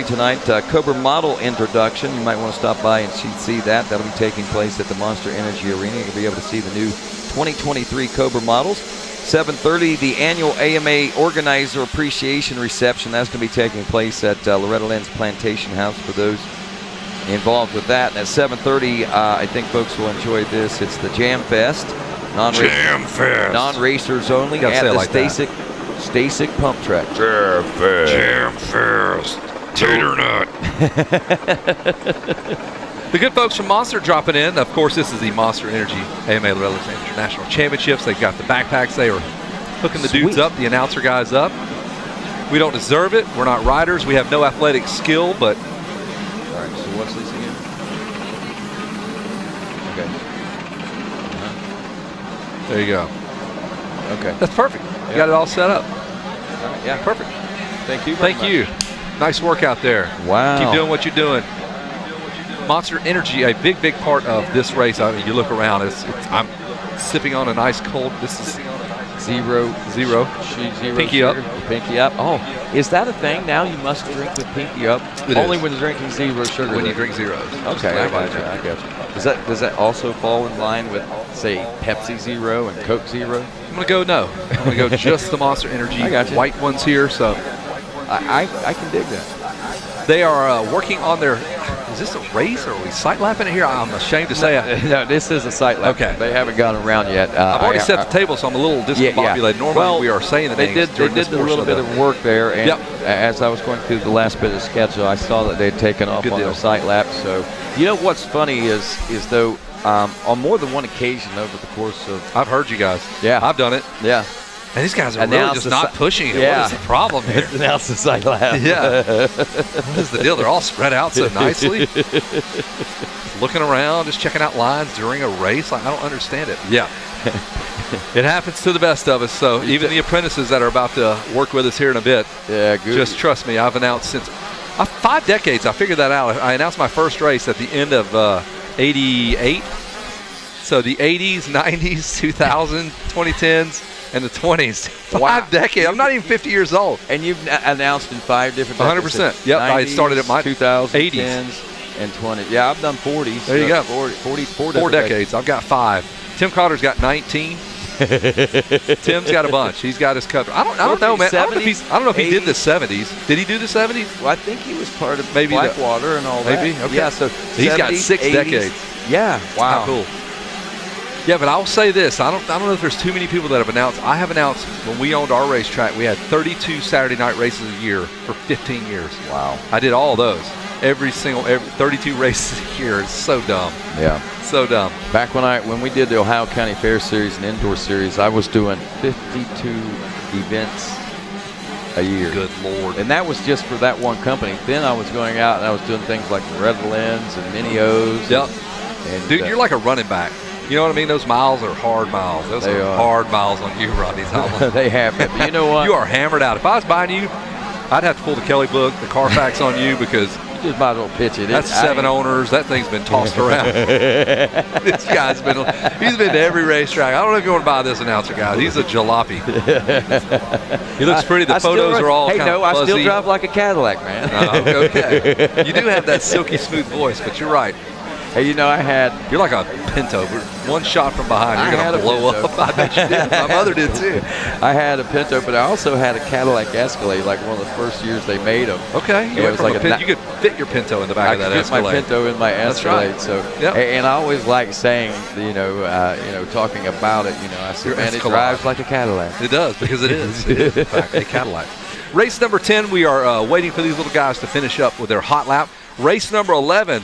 Tonight, Cobra model introduction. You might want to stop by and see that. That'll be taking place at the Monster Energy Arena. You'll be able to see the new 2023 Cobra models. 7:30, the annual AMA Organizer Appreciation Reception. That's going to be taking place at Loretta Lynn's Plantation House for those involved with that. And at 7:30, I think folks will enjoy this. It's the Jam Fest. Non-racers only at the like Stasic Pump Track. Jam Fest. Tater nut. The good folks from Monster dropping in. Of course, this is the Monster Energy AMA Loretta International Championships. They've got the backpacks. They are hooking the dudes up, the announcer guys up. We don't deserve it. We're not riders. We have no athletic skill, but. All right, so what's this again? Okay. There you go. Okay. That's perfect. You got it all set up. Yeah, perfect. Thank you. Thank you. Nice work out there. Wow. Keep doing what you're doing. Monster Energy, a big, big part of this race. I mean, you look around, I'm sipping on a nice cold. This is zero. Pinky up. Pinky up. Oh, is that a thing now? You must drink with pinky up? Only when you're drinking zero sugar. When you drink zeros. Okay, I got you. Does that also fall in line with, say, Pepsi Zero and Coke Zero? I'm going to go no. I'm going to go just the Monster Energy. I got you. White ones here, so. I can dig that. They are working on their. Is this a race or are we sight lapping it here? I'm ashamed to say it. No, this is a sight lap. Okay. They haven't gone around yet. I've already set the table, so I'm a little discombobulated. Normally we are saying the names. They did a little bit of work there, and yep. As I was going through the last bit of the schedule, I saw that they'd taken off on their sight lap. So, you know what's funny is though on more than one occasion over the course of. I've heard you guys. Yeah. I've done it. Yeah. And these guys are really just not pushing it. Yeah. What is the problem here? Announce the sight lap. Yeah. What is the deal? They're all spread out so nicely. Looking around, just checking out lines during a race. Like, I don't understand it. Yeah. It happens to the best of us. So even the apprentices that are about to work with us here in a bit. Yeah, good. Just trust me. I've announced since 5 decades. I figured that out. I announced my first race at the end of 88. So the 80s, 90s, 2000, 2010s. In the 20s. 5 decades. I'm not even 50 years old. And you've announced in 5 different 100%. Yep. 90s, I started at my 2000s, 80s. 10s, and 20s. Yeah, I've done 40s. There you go. 4 decades. I've got 5. Tim Crowder's got 19. Tim's got a bunch. He's got his cover. I don't know, man. 70s, I don't know if he did the 70s. Did he do the 70s? Well, I think he was part of Blackwater and all that. Maybe. Okay. Yeah, so he's 70s, got 6 80s. decades. Yeah. Wow. How cool. Yeah, but I'll say this. I don't know if there's too many people that have announced. I have announced when we owned our racetrack, we had 32 Saturday night races a year for 15 years. Wow. I did all those. Every 32 races a year. It's so dumb. Yeah. So dumb. Back when we did the Ohio County Fair Series and Indoor Series, I was doing 52 events a year. Good Lord. And that was just for that one company. Then I was going out and I was doing things like Loretta Lynn's and Mini-O's. Yep. And, dude, you're like a running back. You know what I mean? Those miles are hard miles. Those are hard miles on you, Rodney Tomlin. They have it. But you know what? You are hammered out. If I was buying you, I'd have to pull the Kelly book, the Carfax on you because you just might as well pitch it. That's 7 owners. That thing's been tossed around. This guy's he's been to every racetrack. I don't know if you want to buy this announcer guy. He's a jalopy. He looks pretty. The photos are all kind of fuzzy. I still drive like a Cadillac, man. Okay. You do have that silky smooth voice, but you're right. Hey, you know, you're like a Pinto. One shot from behind, you're going to blow up. I bet you did. My mother did too. I had a Pinto, but I also had a Cadillac Escalade, like one of the first years they made them. Okay. You could fit your Pinto in the back of that Escalade. I could fit my Pinto in my Escalade. Right. So, yep. And I always like saying, talking about it. I said, man, it drives like a Cadillac. It does, because it is. It is, in fact, a Cadillac. Race number 10, we are waiting for these little guys to finish up with their hot lap. Race number 11.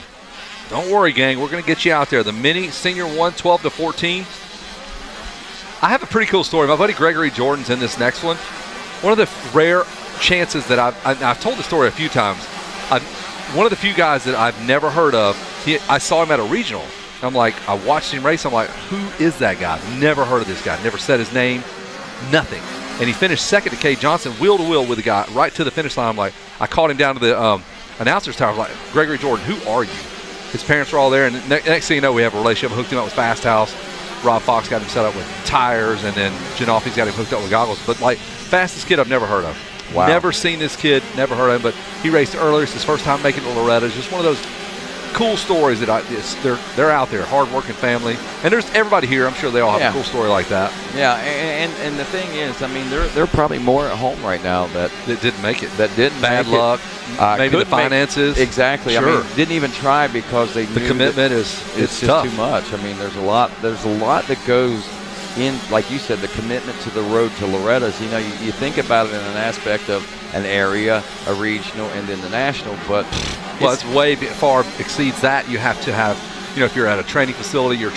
Don't worry, gang. We're going to get you out there. The Mini Senior 1, 12 to 14. I have a pretty cool story. My buddy Gregory Jordan's in this next one. One of the rare chances that I've told the story a few times. One of the few guys that I've never heard of, I saw him at a regional. I'm like, I watched him race. I'm like, who is that guy? Never heard of this guy. Never said his name. Nothing. And he finished second to Kay Johnson, wheel to wheel with the guy right to the finish line. I'm like, I called him down to the announcer's tower. I was like, Gregory Jordan, who are you? His parents were all there, and next thing you know, we have a relationship. Hooked him up with Fast House. Rob Fox got him set up with tires, and then Janoffi's got him hooked up with goggles. But, like, fastest kid I've never heard of. Wow. Never seen this kid, never heard of him, but he raced earlier. It's his first time making it to Loretta. It's just one of those cool stories that they're out there, hard-working family, and there's everybody here. I'm sure they all have a cool story like that. Yeah, and the thing is, I mean, they're probably more at home right now that didn't make it. That didn't bad make luck. It. Maybe the finances. Exactly. Sure. I mean, didn't even try because they the knew commitment is it's just tough. too much. I mean, there's a lot that goes in, like you said, the commitment to the road to Loretta's. You know, you think about it in an aspect of an area, a regional, and then the national, but it's way far exceeds that. You have to have, if you're at a training facility, you're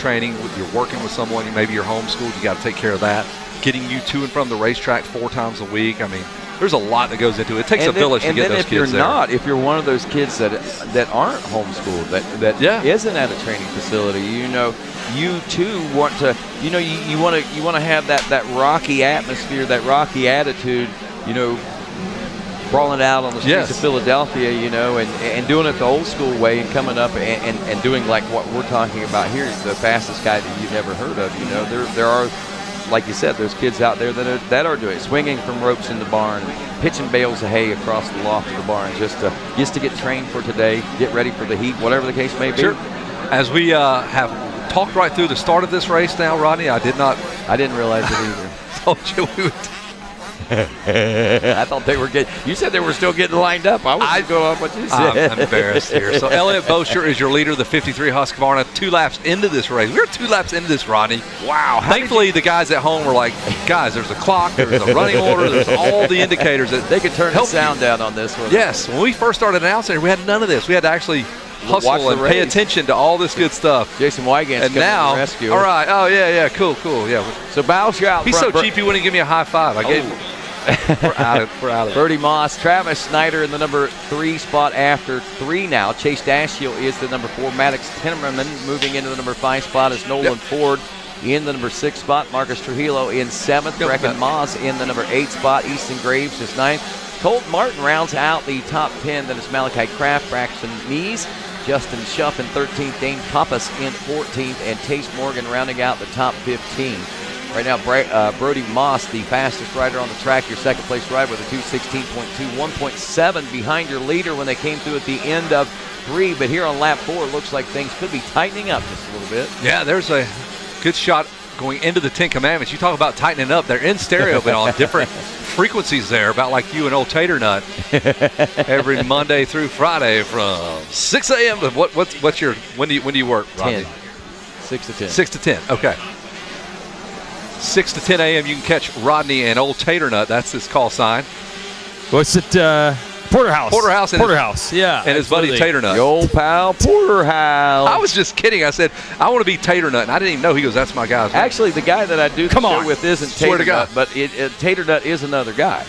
working with someone, maybe you're homeschooled, you got to take care of that. Getting you to and from the racetrack 4 times a week. I mean, there's a lot that goes into it. It takes a village to get those kids there. If you're one of those kids that aren't homeschooled, that isn't at a training facility, you too want to, you want to have that rocky atmosphere, that rocky attitude, crawling out on the streets of Philadelphia, and doing it the old school way, and coming up and doing like what we're talking about here, the fastest guy that you've never heard of. There are, like you said, there's kids out there that are doing it, swinging from ropes in the barn, pitching bales of hay across the loft of the barn just to get trained for today, get ready for the heat, whatever the case may be. Sure. As we have talked right through the start of this race now, Rodney, I didn't realize it either. Told you we would. I thought they were getting. You said they were still getting lined up. I was going off what you said. I'm embarrassed here. So Elliott Bosher is your leader, the 53 Husqvarna. 2 laps into this race. We're 2 laps into this, Rodney. Wow. Thankfully, the guys at home were like, guys, there's a clock, there's a running order, there's all the indicators that they could turn the sound down on this one. Yes. When we first started announcing it, we had none of this. We had to actually hustle and pay attention to all this good stuff. Jason Wygant's coming to the rescue. All right. Oh, yeah. Cool. Yeah. So Bowser out He's front. so cheap he wouldn't give me a high five. I gave him. We're out of it. Brody Moss, Travis Snyder in the number 3 spot after 3 now. Chase Dashiell is the number 4. Maddox Timmerman moving into the number 5 spot is Nolan Ford in the number 6 spot. Marcus Trujillo in 7th. Brecken Moss in the number 8 spot. Easton Graves is 9th. Colt Martin rounds out the top 10. Then it's Malachi Kraft, Braxton Mees, Justin Schuff in 13th. Dane Pappas in 14th. And Tace Morgan rounding out the top 15. Right now, Brody Moss, the fastest rider on the track, your second place rider with a 2:16.2, 1.7 behind your leader when they came through at the end of 3. But here on lap 4, it looks like things could be tightening up just a little bit. Yeah, there's a good shot going into the 10 Commandments. You talk about tightening up. They're in stereo, but on different frequencies there, about like you and old Tater Nut. Every Monday through Friday from 6 a.m. to what's your, when do you work, Rodney? 10. 6 to 10. 6 to 10, okay. 6 to 10 a.m. you can catch Rodney and old Tater Nut. That's his call sign. What's it? Porterhouse. Porterhouse, yeah. And his buddy Tater Nut. The old pal Porterhouse. I was just kidding. I said, I want to be Tater Nut. And I didn't even know. He goes, that's my guy's name. Actually, the guy that I do the show with isn't Tater Nut, but Tater Nut is another guy.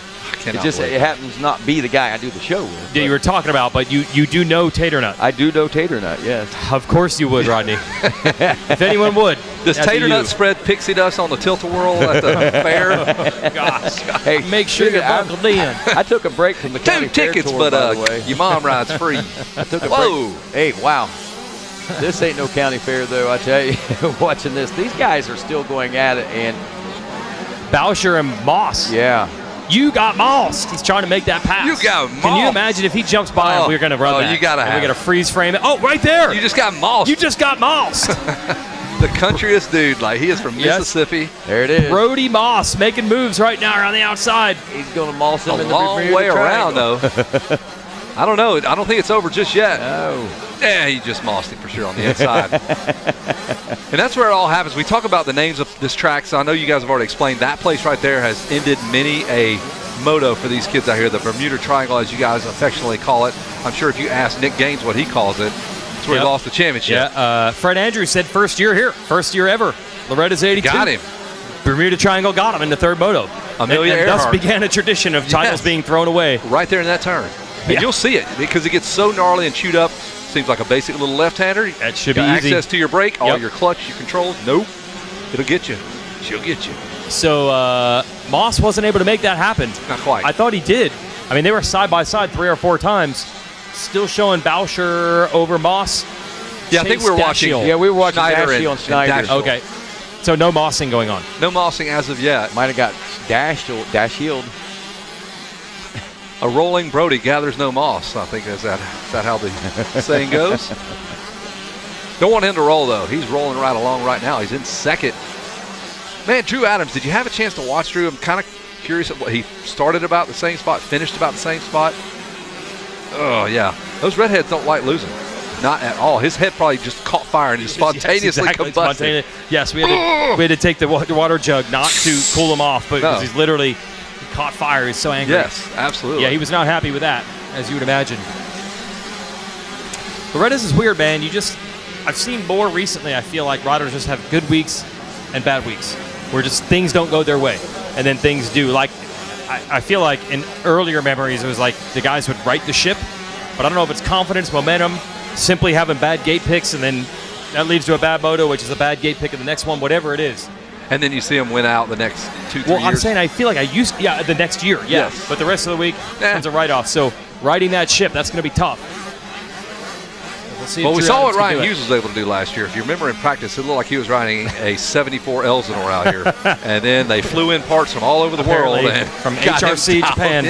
It happens not be the guy I do the show with. Yeah, you were talking about, but you do know Tater Nut. I do know Tater Nut, yes. Of course you would, Rodney. If anyone would. Does Tater Nut spread pixie dust on the tilt-a-whirl at the fair? Gosh. Hey, make sure you're buckled in. I took a break from the county 2 tickets, fair tour, but by the way. your mom rides free. I took a break. Hey, wow. This ain't no county fair, though, I tell you. Watching this, these guys are still going at it. And Bowser and Moss. Yeah. You got mossed. He's trying to make that pass. You got mossed. Can you imagine if he jumps by and we're going to run that? You got to have we're going to freeze frame it. Oh, right there. You just got mossed. You just got mossed. The countryest dude. Like, he is from Mississippi. There it is. Brody Moss making moves right now around the outside. He's going to moss him in the long way around, though. I don't know. I don't think it's over just yet. No. Yeah, he just mossed him for sure on the inside. And that's where it all happens. We talk about the names of this track, so I know you guys have already explained. That place right there has ended many a moto for these kids out here, the Bermuda Triangle, as you guys affectionately call it. I'm sure if you ask Nick Gaines what he calls it, it's where he lost the championship. Yeah, Fred Andrews said first year here, first year ever. Loretta's 82. Got him. Bermuda Triangle got him in the 3rd moto. Amelia and Earhart. thus began a tradition of titles being thrown away. Right there in that turn. And you'll see it because it gets so gnarly and chewed up. Seems like a basic little left-hander. That should be easy. easy. Access to your brake, all your clutch, your controls. Nope. It'll get you. She'll get you. So Moss wasn't able to make that happen. Not quite. I thought he did. I mean, they were side by side 3 or 4 times. Still showing Bowsher over Moss. Yeah, I think we were watching. Yeah, we were watching Dashiell and Snyder. Okay. So no mossing going on. No mossing as of yet. Might have got Dashield. A rolling Brody gathers no moss. I think is that how the saying goes? Don't want him to roll, though. He's rolling right along right now. He's in second. Man, Drew Adams, did you have a chance to watch Drew? I'm kind of curious at what he started about the same spot, finished about the same spot. Oh, yeah. Those redheads don't like losing. Not at all. His head probably just caught fire and just spontaneously combusted. Yes, we had to take the water jug not to cool him off, but because he's literally caught fire. He's so angry. Yes, absolutely. Yeah, he was not happy with that, as you would imagine. Loretta's is weird, man. I've seen more recently. I feel like riders just have good weeks and bad weeks, where just things don't go their way, and then things do. Like I feel like in earlier memories, it was like the guys would right the ship, but I don't know if it's confidence, momentum, simply having bad gate picks, and then that leads to a bad moto, which is a bad gate pick in the next one, whatever it is. And then you see them win out the next 2-3 years. Well, I'm saying I feel like the next year, yeah. Yes. But the rest of the week, it's a write-off. So riding that ship, that's going to be tough. Well, we saw what Ryan Hughes was able to do last year. If you remember in practice, it looked like he was riding a 74 Elsinore out here. And then they flew in parts from all over the world. And from HRC Japan.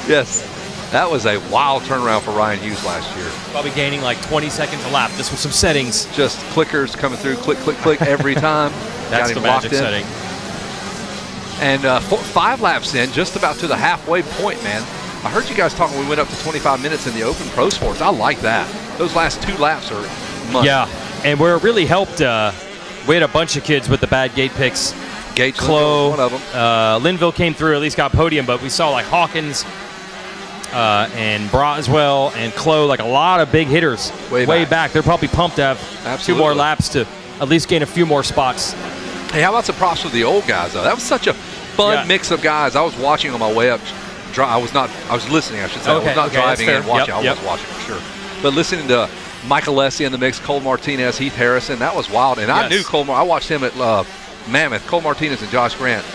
Yes. That was a wild turnaround for Ryan Hughes last year. Probably gaining like 20 seconds a lap, just with some settings. Just clickers coming through, click, click, click every time. That's the magic setting. And 5 laps in, just about to the halfway point, man. I heard you guys talking, we went up to 25 minutes in the Open Pro Sports. I like that. Those last 2 laps are money. Yeah, and where it really helped, we had a bunch of kids with the bad gate picks. Gates, Chloe, one of them. Linville came through, at least got podium, but we saw like Hawkins and Broswell and Chloe, like a lot of big hitters way back. They're probably pumped to have Absolutely. 2 more laps to at least gain a few more spots. Hey, how about some props for the old guys, though? That was such a fun mix of guys. I was watching on my way up. I was listening, I should say. Okay, I was not driving and watching. Yep. I was watching for sure. But listening to Michael Alessi in the mix, Cole Martinez, Heath Harrison, that was wild. And I knew Cole. I watched him at Mammoth. Cole Martinez and Josh Grant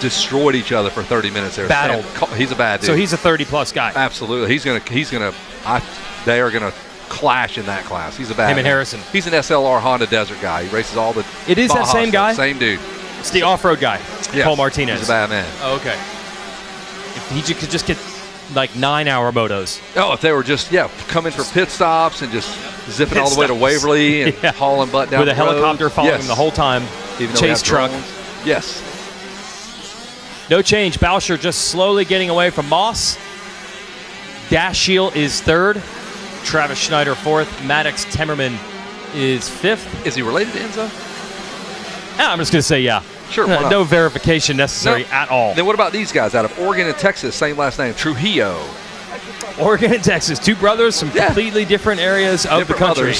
destroyed each other for 30 minutes there. Battled. He's a bad dude. So he's a 30-plus guy. Absolutely. They are gonna clash in that class. He's a bad Him and man. Harrison. He's an SLR Honda Desert guy. He races all the It is that same guy? Same dude. It's the off-road guy, Yes. Cole Martinez. He's a bad man. Oh, okay. If he could just get like 9-hour motos. Oh, if they were just, coming for pit stops and just zipping all the way to Waverly and hauling butt down with the a helicopter road. following him the whole time. Even though Chase we have truck. drones. Yes. No change. Bauscher just slowly getting away from Moss. Dashiell is 3rd. Travis Schneider 4th. Maddox Temmerman is 5th. Is he related to Enzo? I'm just going to say yeah. Sure, why not? No verification necessary at all. Then what about these guys out of Oregon and Texas? Same last name, Trujillo. Oregon and Texas, 2 brothers from completely different areas of the country.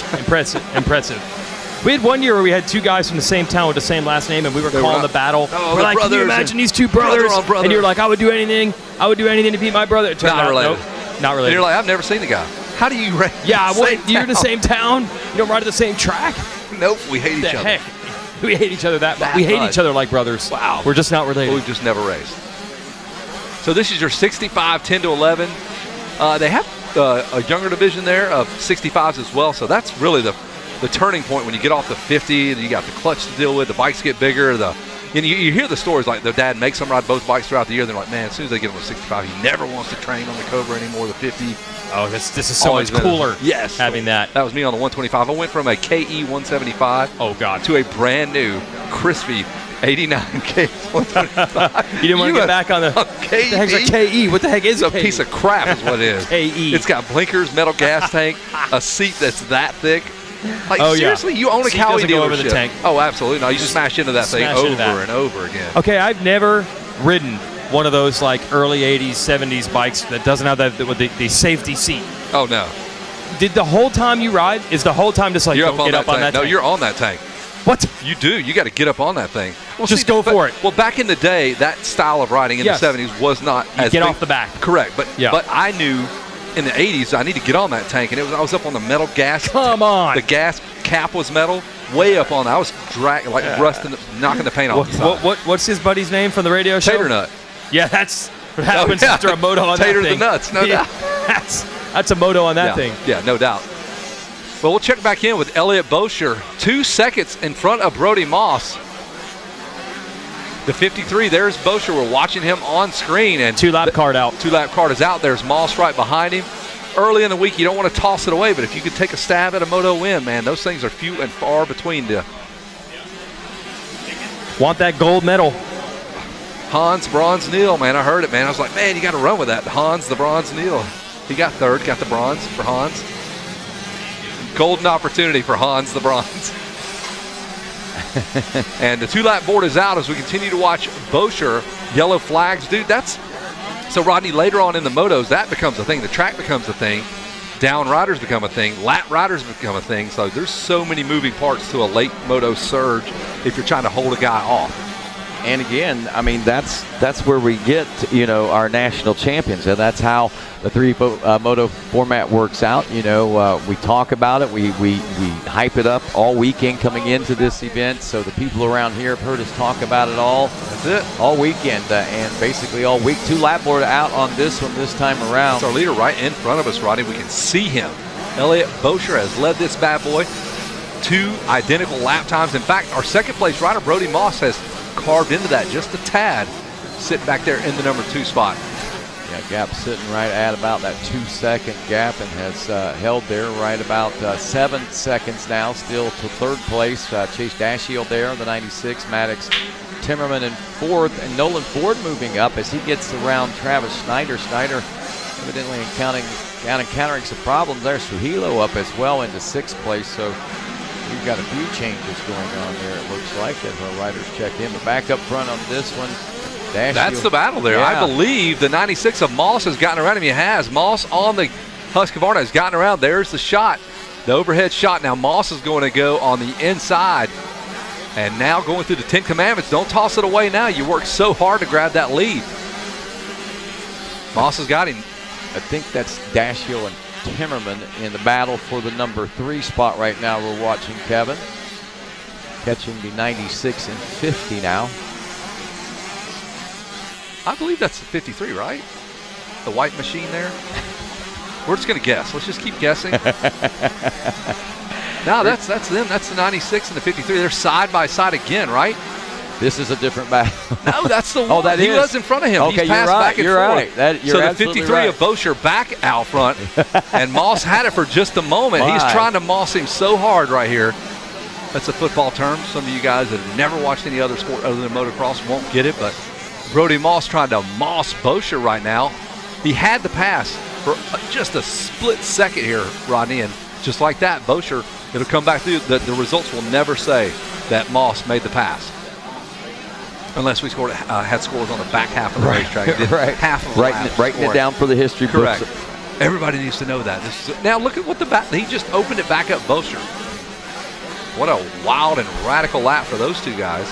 Impressive. We had one year where we had 2 guys from the same town with the same last name, and we were calling the battle. Oh, we're like, can you imagine these 2 brothers? Brother. And you're like, I would do anything to beat my brother. It turned Not out, related. Nope, not related. And you're like, I've never seen the guy. How do you rate? You're in the same town. You don't ride at the same track. Nope, we hate each other. Heck? We hate each other that much. We hate each other like brothers. Wow. We're just not related. We've just never raced. So this is your 65, 10 to 11. They have a younger division there of 65s as well. So that's really the turning point when you get off the 50. And you got the clutch to deal with. The bikes get bigger. You hear the stories like their dad makes them ride both bikes throughout the year. They're like, man, as soon as they get on the 65, he never wants to train on the Cobra anymore. The 50. Oh, this is so much cooler. Yes, having that. That was me on the 125. I went from a KE 175. Oh God. To a brand new crispy 89 KE 125. You didn't want to get back on the KE. What the heck's a KE? What the heck is a piece of crap? Is what it is. KE. It's got blinkers, metal gas tank, a seat that's that thick. Like seriously, you own a Cowie dealership. Go over the tank. Oh, absolutely. No, you just smash into that thing over and over again. Okay, I've never ridden one of those like early 80s, 70s bikes that doesn't have the safety seat. Oh, no. Did the whole time you ride, is the whole time just like you're get up on that tank? No, you're on that tank. What? You do. You got to get up on that thing. Well, just go for it. Well, back in the day, that style of riding in the 70s was not as get off the back. Correct. But I knew in the 80s I need to get on that tank, and I was up on the metal gas. Come on. The gas cap was metal. Way up on that. I was rusting, knocking the paint off the side. What's his buddy's name from the radio show? Tater Nut. Yeah, that's what happens after a moto on that thing. Tater the nuts, no doubt. That's a moto on that thing. Yeah, no doubt. Well, we'll check back in with Elliott Boescher. 2 seconds in front of Brody Moss. The 53, there's Bosher. We're watching him on screen. And 2-lap card out. 2-lap card is out. There's Moss right behind him. Early in the week, you don't want to toss it away, but if you could take a stab at a moto win, man, those things are few and far between. Want that gold medal. Hans Bronze Neal, man, I heard it, man. I was like, man, you got to run with that. Hans the Bronze Neal. He got third, got the bronze for Hans. Golden opportunity for Hans the Bronze. And the 2-lap board is out as we continue to watch Bosher. Yellow flags, dude, that's... So, Rodney, later on in the motos, that becomes a thing. The track becomes a thing. Down riders become a thing. Lap riders become a thing. So there's so many moving parts to a late moto surge if you're trying to hold a guy off. And again, I mean, that's where we get, our national champions, and that's how the moto format works out. We talk about it, we hype it up all weekend coming into this event. So the people around here have heard us talk about it all. That's it. All weekend, and basically all week. 2-lap board out on this one this time around. That's our leader right in front of us, Rodney. We can see him. Elliott Bosher has led this bad boy. 2 identical lap times. In fact, our second place rider, Brody Moss, has carved into that just a tad, sitting back there in the number 2 spot. Yeah, gap sitting right at about that 2-second gap and has held there right about 7 seconds now, still to third place. Chase Dashiell there, the 96, Maddox Timmerman in 4th, and Nolan Ford moving up as he gets around Travis Snyder. Snyder evidently encountering some problems there. Trujillo up as well into 6th place, so we've got a few changes going on there, it looks like, as our riders check in. But back up front on this one, that's the battle there. Yeah. I believe the 96 of Moss has gotten around him. He has. Moss on the Husqvarna has gotten around. There's the shot, the overhead shot. Now Moss is going to go on the inside. And now going through the 10 Commandments. Don't toss it away now. You worked so hard to grab that lead. Moss has got him. I think that's Dashiell and Timmerman in the battle for the number 3 spot right now. We're watching Kevin catching the 96 and 50 now. I believe that's the 53, right? The white machine there. We're just going to guess. Let's just keep guessing. No, that's them. That's the 96 and the 53. They're side by side again, right? This is a different battle. No, that's the one. Oh, that he is. was in front of him. Okay, He's passed back and you're forth. Right. So the 53 right. of Bosher back out front, and Moss had it for just a moment. He's trying to moss him so hard right here. That's a football term. Some of you guys that have never watched any other sport other than motocross won't get it, but Brody Moss trying to moss Bosher right now. He had the pass for just a split second here, Rodney, and just like that, Bosher, it'll come back through. The results will never say that Moss made the pass. Unless we had scores on the back half of the racetrack. Right. Half of the writing it down for the history Correct. books. Everybody needs to know that. Now look at what he just opened it back up, Bosher. What a wild and radical lap for those two guys.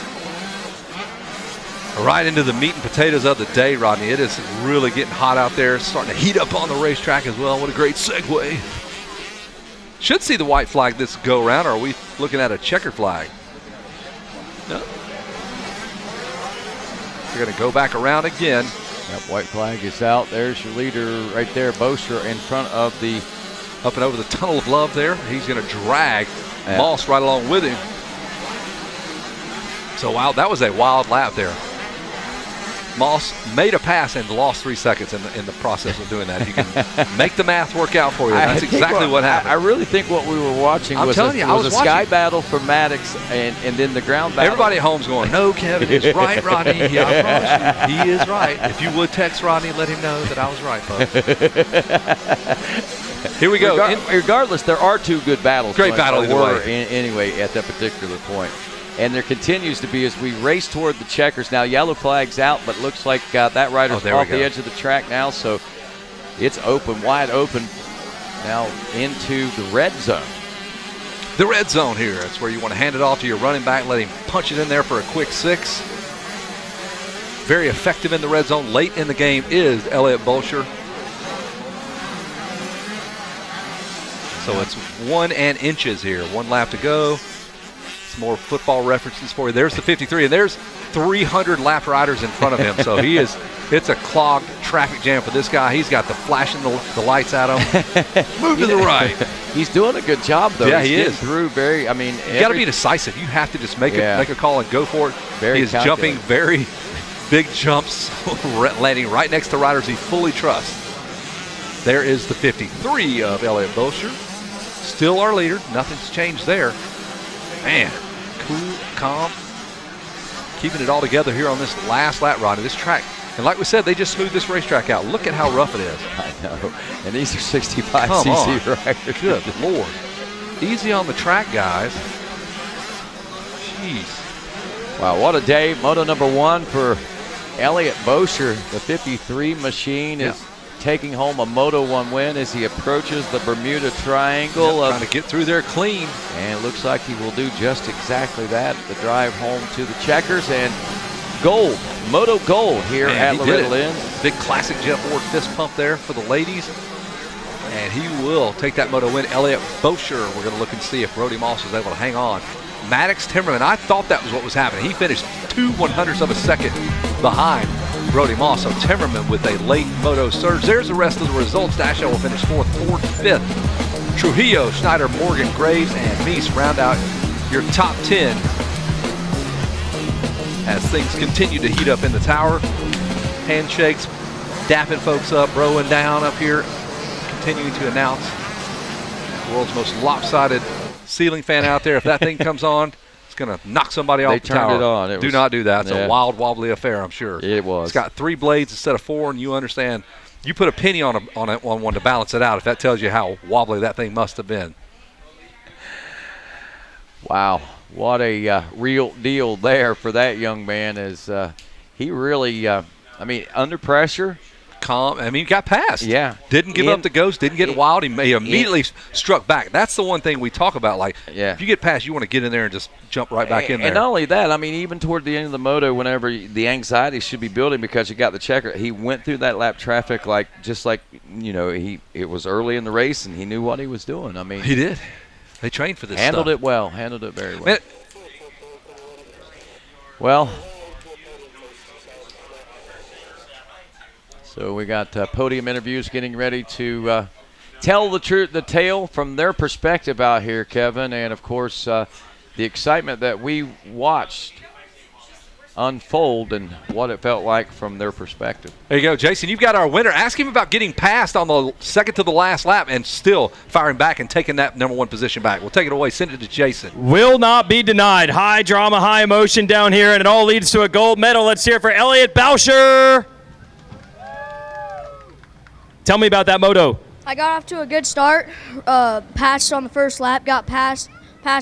Right into the meat and potatoes of the day, Rodney. It is really getting hot out there. It's starting to heat up on the racetrack as well. What a great segue. Should see the white flag this go around, or are we looking at a checker flag? No. We're going to go back around again. That white flag is out. There's your leader right there, Bosher, in front of the... Up and over the tunnel of love there. He's going to drag Moss right along with him. So, wow, that was a wild lap there. Moss made a pass and lost 3 seconds in the process of doing that. You can make the math work out for you. That's exactly what happened. I really think what we were watching was a sky battle for Maddox and then the ground battle. Everybody at home's going, no, Kevin is right, Rodney. Yeah, I promise you, he is right. If you would text Rodney, let him know that I was right, folks. Here we go. Regardless, there are 2 good battles. Great battle either way. Anyway, at that particular point. And there continues to be as we race toward the checkers. Now, yellow flag's out, but looks like that rider's off the edge of the track now. So it's open, wide open now into the red zone. The red zone here. That's where you want to hand it off to your running back, let him punch it in there for a quick 6. Very effective in the red zone. Late in the game is Elliott Bosher. So it's 1 and inches here. 1 lap to go. Some more football references for you. There's the 53, and there's 300 lap riders in front of him. So it's a clogged traffic jam for this guy. He's got the flashing the lights at him. Move to the right. He's doing a good job, though. Yeah, He's he getting is. through very, I mean. You got to be decisive. You have to just make a call and go for it. He is jumping very big jumps, landing right next to riders he fully trusts. There is the 53 of Elliott Bosher. Still our leader. Nothing's changed there. Man, cool, calm, keeping it all together here on this last lap ride of this track. And like we said, they just smoothed this racetrack out. Look at how rough it is. I know. And these are 65 Come cc on. riders. Good Lord. Easy on the track, guys. Jeez. Wow, what a day. Moto number 1 for Elliott Bosher. The 53 machine is taking home a Moto 1 win as he approaches the Bermuda Triangle. Trying to get through there clean. And it looks like he will do just exactly that. The drive home to the checkers and gold, Moto gold here at Loretta Lynn. Big classic jet forward fist pump there for the ladies. And he will take that Moto win. Elliott Bosher, we're going to look and see if Brody Moss is able to hang on. Maddox Timmerman, I thought that was what was happening. He finished 2/100ths of a second behind Brody Moss. So Timmerman with a late Moto surge. There's the rest of the results. Dashow will finish 4th, Ford 5th. Trujillo, Schneider, Morgan, Graves, and Meese round out your top 10 as things continue to heat up in the tower. Handshakes, dapping folks up, broing down up here, continuing to announce the world's most lopsided ceiling fan out there. If that thing comes on, it's going to knock somebody off the tower. They turned it on. Do not do that. It's a wild, wobbly affair, I'm sure. It was. It's got 3 blades instead of 4, and you understand. You put a penny on one to balance it out if that tells you how wobbly that thing must have been. Wow, what a real deal there for that young man. Is he really, I mean, under pressure. Calm. I mean, he got past. Yeah. Didn't give up the ghost. Didn't get wild. He immediately struck back. That's the one thing we talk about. Like, if you get past, you want to get in there and just jump right back in there. And not only that, I mean, even toward the end of the moto, whenever the anxiety should be building because you got the checker, he went through that lap traffic just like it was early in the race and he knew what he was doing. I mean, he did. They trained for this. Handled stuff. it well. Handled it very well. Man. Well. So we got podium interviews getting ready to tell the tale from their perspective out here, Kevin, and of course the excitement that we watched unfold and what it felt like from their perspective. There you go, Jason. You've got our winner. Ask him about getting past on the second to the last lap and still firing back and taking that number 1 position back. We'll take it away. Send it to Jason. Will not be denied. High drama, high emotion down here, and it all leads to a gold medal. Let's hear it for Elliott Bosher. Tell me about that moto. I got off to a good start, passed on the first lap, got passed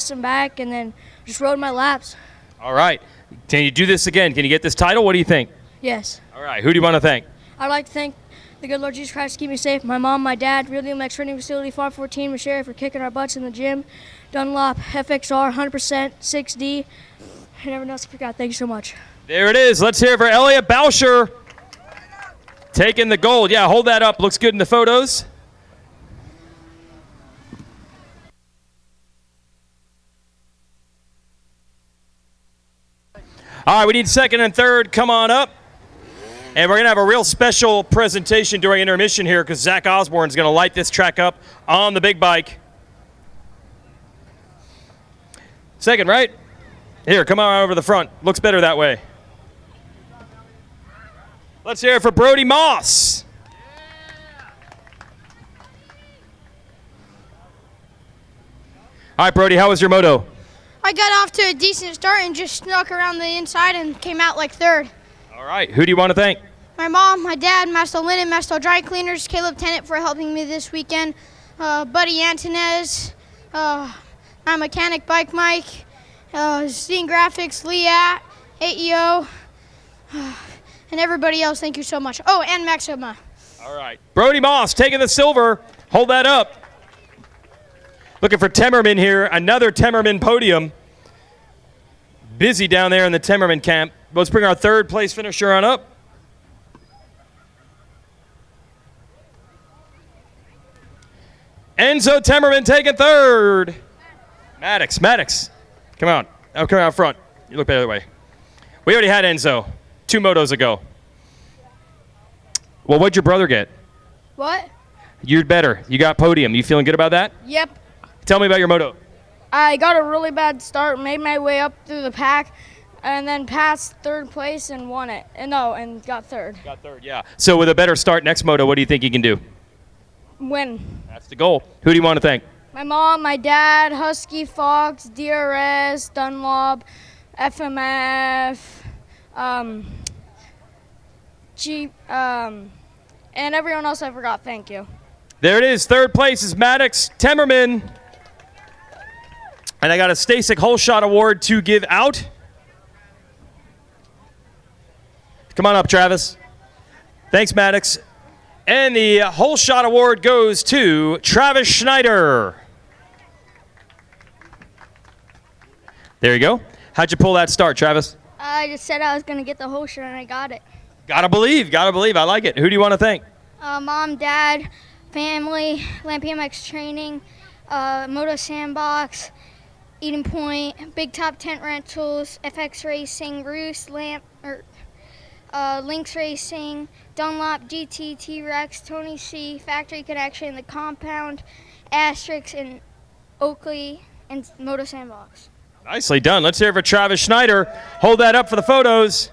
him back, and then just rode my laps. All right. Can you do this again? Can you get this title? What do you think? Yes. All right. Who do you want to thank? I'd like to thank the good Lord Jesus Christ to keep me safe, my mom, my dad, Real Deal Max Training Facility, Farm 14, Michelle for kicking our butts in the gym, Dunlop, FXR, 100%, 6D, and everyone else I forgot. Thank you so much. There it is. Let's hear it for Elliott Bosher. Taking the gold. Yeah, hold that up. Looks good in the photos. All right, we need second and third. Come on up. And we're going to have a real special presentation during intermission here because Zach Osborne's going to light this track up on the big bike. Second, right? Here, come on over the front. Looks better that way. Let's hear it for Brody Moss. All right, Brody, how was your moto? I got off to a decent start and just snuck around the inside and came out like third. All right, who do you want to thank? My mom, my dad, Master Lynn and Master Dry Cleaners, Caleb Tennant for helping me this weekend, Buddy Antonez, my mechanic Bike Mike, Scene Graphics, Leah, AEO, and everybody else. Thank you so much. Oh, and Maxima. All right. Brody Moss taking the silver. Hold that up. Looking for Temmerman here. Another Temmerman podium. Busy down there in the Temmerman camp. Let's bring our third place finisher on up. Enzo Temmerman taking third. Maddox. Come on. Oh, come out front. You look the other way. We already had Enzo 2 motos ago. Well, what'd your brother get? What? You're better. You got podium. You feeling good about that? Yep. Tell me about your moto. I got a really bad start, made my way up through the pack, and then passed third place and won it. And got third. Got third, yeah. So with a better start next moto, what do you think you can do? Win. That's the goal. Who do you want to thank? My mom, my dad, Husky, Fox, DRS, Dunlop, FMF, Jeep, and everyone else I forgot. Thank you. There it is. Third place is Maddox Temmerman. And I got a Stasic Hole Shot Award to give out. Come on up, Travis. Thanks, Maddox. And the Hole Shot Award goes to Travis Schneider. There you go. How'd you pull that start, Travis? I just said I was going to get the whole shot, and I got it. Gotta believe. I like it. Who do you want to thank? Mom, dad, family, Lamp MX Training, Moto Sandbox, Eden Point, Big Top Tent Rentals, FX Racing, Roost, Lynx Racing, Dunlop, GT, T-Rex, Tony C, Factory Connection, The Compound, Asterix, and Oakley, and Moto Sandbox. Nicely done. Let's hear it for Travis Schneider. Hold that up for the photos.